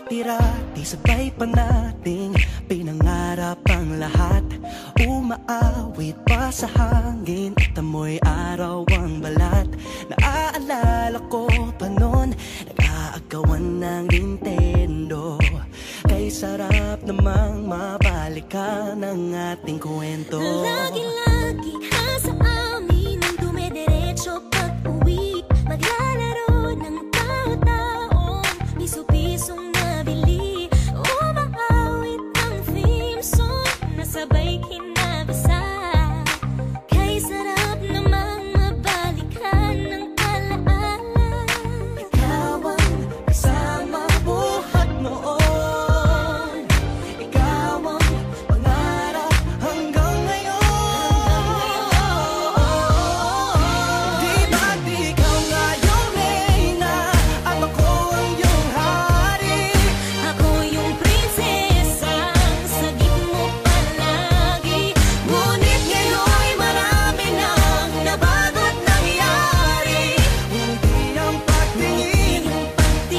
Dati-rati sabay pa nating pinangarap ang lahat. Umaawit pa sa hangin at amoy araw ang balat. Naaalala ko pa noon, nag-aagawan ng Nintendo. Kay sarap namang mabalikan ang ating kwento. Lagi-lagi ka sa amin ang dumediretso pag-uwi. Maglalaro ng tao-taong piso-pisong nabili. Umaawit ang theme song na sabay kinabasa. Kay sarap namang mabalikan ng alaala. Ikaw ang kasama buhat noon. Ikaw ang pangarap hanggang ngayon. Di ba't ikaw nga yung reyna at ako ang iyong hari? Ako yung prinsesa, sagip mo palagi. Ngunit ngayon'y marami nang nabago't nangyari. Hindi ang pagtingin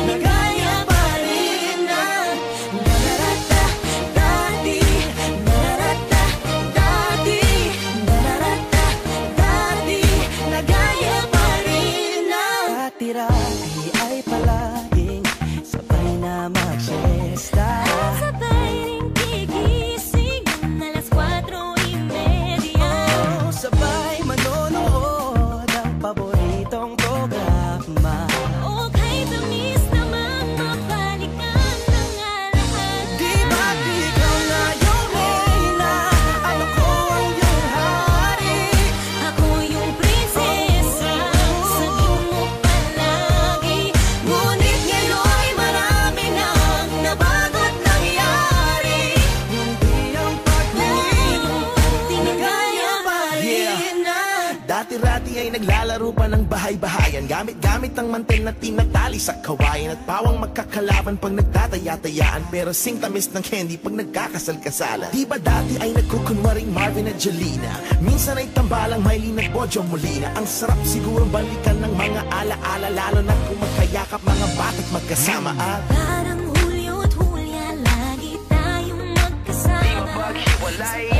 na gaya pa rin ng nararata dati. Nararata dati. Nararata dati. Na gaya pa rin ng dati-rati ay palaging sabay na mag-siesta. Sabay ring gigising ng alas 4:30. Oh, sabay manonood ng paboritong programa. O kay tamis namang mabalikan ng alaala. Di ba't ikaw nga yung reyna at ako ang iyong hari? Ako yung prinsesa, sagip mo palagi. Ngunit ngayon'y marami nang nabago't nangyari. Hindi ang pagtingin na gaya pa rin ng Dati-rati ay naglalaro pa ng bahay-bahayan. Gamit-gamit ang mantel na tinatali sa kawayan. At pawang magkakalaban pag nagtataya-tayaan. Pero sing tamis ng candy pag nagkakasal-kasalan. Di ba dati ay nagkukunwaring Marvin at Jelena? Minsan ay tambalang Mylene at Bojo Molina. Ang sarap siguro balikan ng mga ala-ala. Lalo na kung magkayakap mga bata't magkasama. At Parang Hulyo at Hulya, lagi tayong magkasama. Di mapaghiwalay